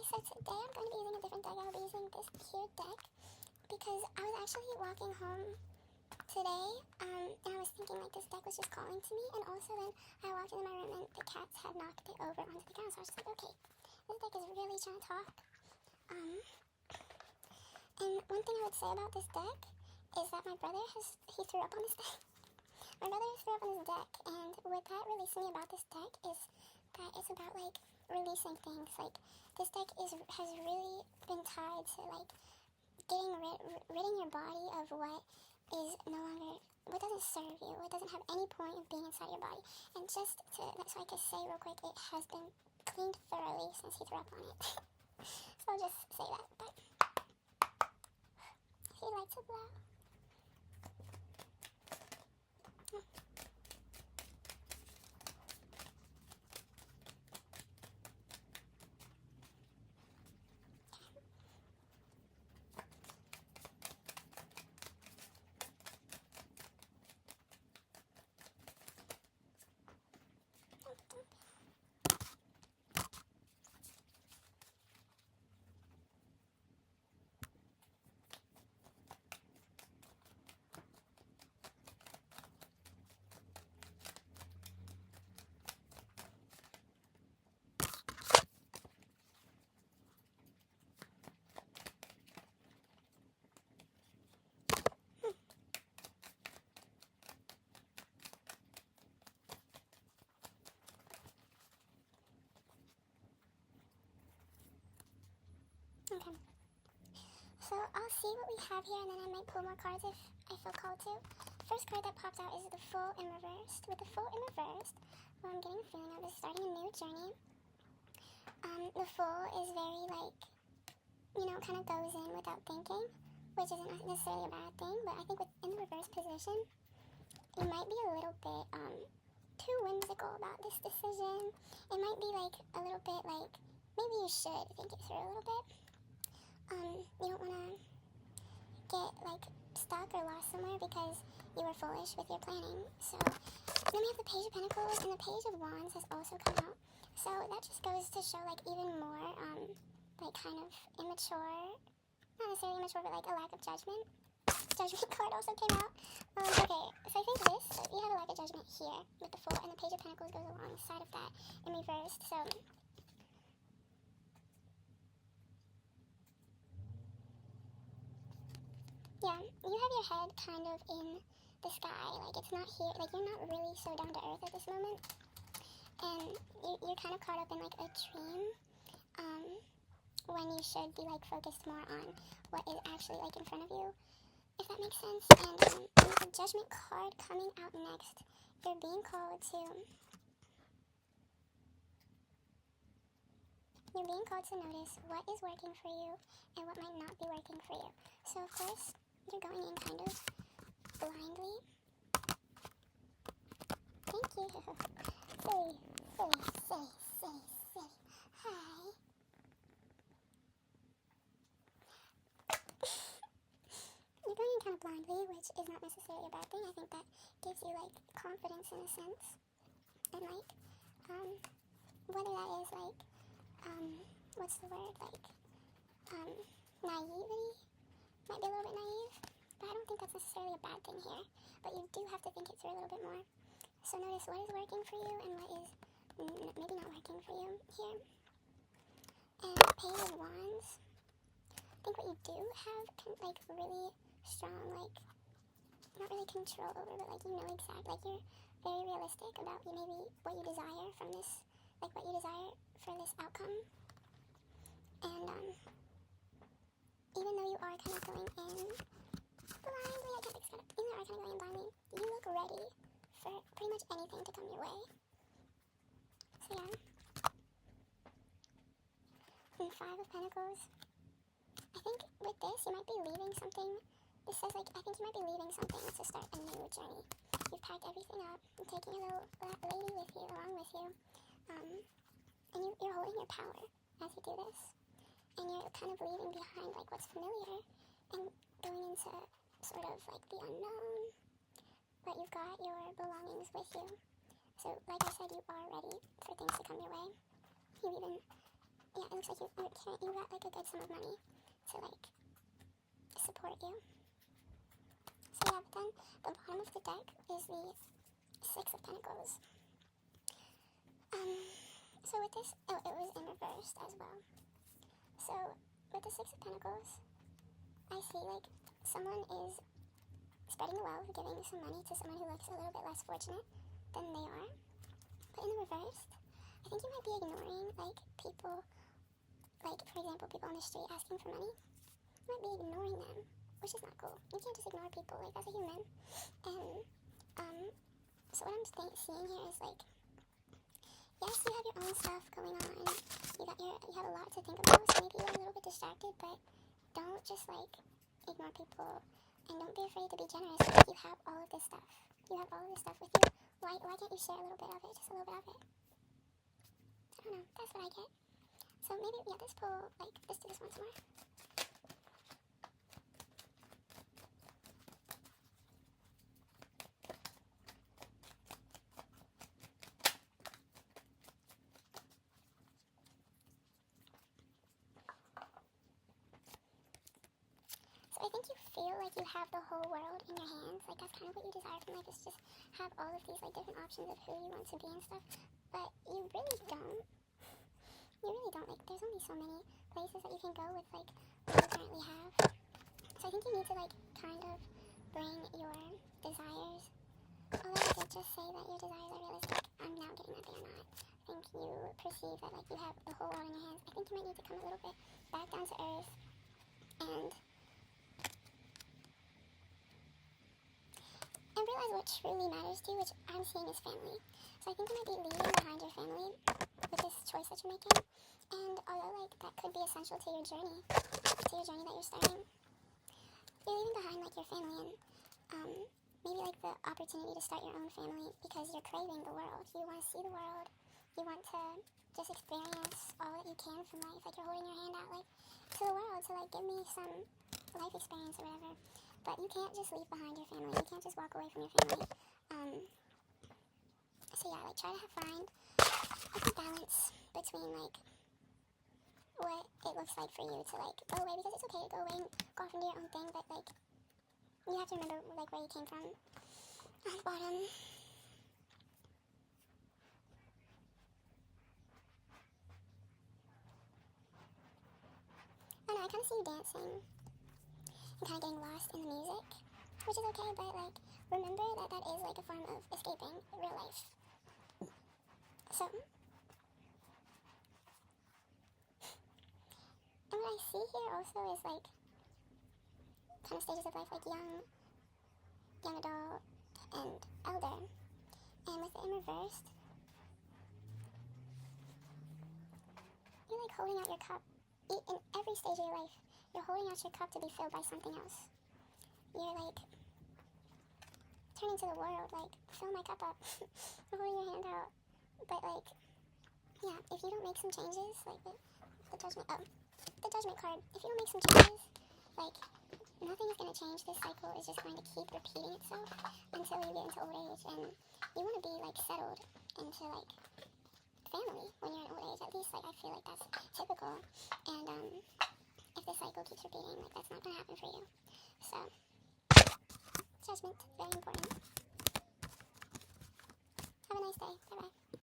so today I'm going to be using a different deck. I'll be using this here deck because I was actually walking home today, and I was thinking like this deck was just calling to me, and also then I walked into my room and the cats had knocked it over onto the ground, so I was just like, okay, this deck is really trying to talk. And one thing I would say about this deck is that my brother he threw up on this deck. My brother threw up on this deck, and what that released me about this deck is that it's about like releasing things. Like this deck has really been tied to like ridding your body of what is no longer, what doesn't serve you, what doesn't have any point of being inside your body. And just to, so I can say real quick, it has been cleaned thoroughly since he threw up on it. So I'll just say that. But if you like to blow. Okay. So I'll see what we have here, and then I might pull more cards if I feel called to. First card that pops out is the Fool in reversed. With the Fool in reversed, what I'm getting a feeling of is starting a new journey. The Fool is very like, kind of goes in without thinking, which isn't necessarily a bad thing, but I think in the reverse position, you might be a little bit too whimsical about this decision. It might be like a little bit like, maybe you should think it through a little bit. You don't want to get like stuck or lost somewhere because you were foolish with your planning. So then we have the Page of Pentacles, and the Page of Wands has also come out. So that just goes to show like even more like kind of immature, not necessarily immature, but like a lack of judgment. Judgment card also came out. Okay, so I think you have a lack of judgment here with the Fool, and the Page of Pentacles goes alongside of that in reversed. So yeah, you have your head kind of in the sky, like it's not here, like you're not really so down to earth at this moment, and you're kind of caught up in like a dream, when you should be like focused more on what is actually like in front of you, if that makes sense. And with the Judgment card coming out next, you're being called to notice what is working for you and what might not be working for you. So of course, you're going in kind of blindly. Thank you. Silly. Hi. You're going in kind of blindly, which is not necessarily a bad thing. I think that gives you like confidence in a sense. And like, whether that is like, what's the word, like, naivety, might be a little bit naive, but I don't think that's necessarily a bad thing here, but you do have to think it through a little bit more. So notice what is working for you and what is maybe not working for you here. And Page of Wands, I think what you do have like really strong, like, not really control over, but like exactly, like you're very realistic about maybe what you desire from this, like what you desire for this outcome. And even though you are kind of going in blindly, I can't explain it, even though you are kind of going in blindly, you look ready for pretty much anything to come your way. So yeah. And Five of Pentacles, I think with this, you might be leaving something. This says like, I think you might be leaving something to start a new journey. You've packed everything up, and taking a little lady with you, along with you, and you're holding your power as you do this. And you're kind of leaving behind like what's familiar and going into sort of like the unknown, but you've got your belongings with you. So like I said, you are ready for things to come your way. You even, it looks like you got like a good sum of money to like support you. So yeah, but then the bottom of the deck is the Six of Pentacles. So with this, oh, it was in reversed as well. So with the Six of Pentacles, I see like someone is spreading the wealth, giving some money to someone who looks a little bit less fortunate than they are. But in the reversed, I think you might be ignoring like people, like for example, people on the street asking for money. You might be ignoring them, which is not cool. You can't just ignore people, like as a human. And so what I'm seeing here is like, yes, you have your own stuff going on. You have a lot to think about, so maybe you're a little bit distracted, but don't just like ignore people, and don't be afraid to be generous because you have all of this stuff. You have all of this stuff with you. Why can't you share a little bit of it? Just a little bit of it. I don't know. That's what I get. So maybe, yeah, let's pull, like, let's do this once more. So I think you feel like you have the whole world in your hands. Like, that's kind of what you desire from life, is just have all of these, like, different options of who you want to be and stuff. But you really don't. You really don't. Like, there's only so many places that you can go with, like, what you currently have. So I think you need to, like, kind of bring your desires. Although I did just say that your desires are realistic, I'm now getting that they are not. I think you perceive that, like, you have the whole world in your hands. I think you might need to come a little bit back down to earth and realize what truly matters to you, which I'm seeing is family. So I think you might be leaving behind your family with this choice that you're making. And although, like, that could be essential to your journey that you're starting, you're leaving behind, like, your family and maybe, like, the opportunity to start your own family because you're craving the world. You want to see the world. You want to just experience all that you can from life. Like, you're holding your hand out, like, to the world to, like, give me some life experience or whatever. But you can't just leave behind your family. You can't just walk away from your family. So yeah, like, try to find a good balance between, like, what it looks like for you to, like, go away, because it's okay to go away and go off and do your own thing, but, like, you have to remember, like, where you came from at the bottom. I don't know, I kind of see you dancing and kind of getting lost in the music, which is okay, but, like, remember that that is, like, a form of escaping real life. So, and what I see here also is, like, kind of stages of life, like young adult, and elder. And with it in reversed, you're, like, holding out your cup. In every stage of your life, you're holding out your cup to be filled by something else. You're, like, turning to the world, like, fill my cup up. You're holding your hand out. But, like, yeah, if you don't make some changes, like, the judgment card, if you don't make some changes, like, nothing is going to change. This cycle is just going to keep repeating itself until you get into old age, and you want to be, like, settled into, like, family when you're in old age. At least, like, I feel like that's typical, and if this cycle keeps repeating, like, that's not going to happen for you. So, judgment, very important. Have a nice day. Bye-bye.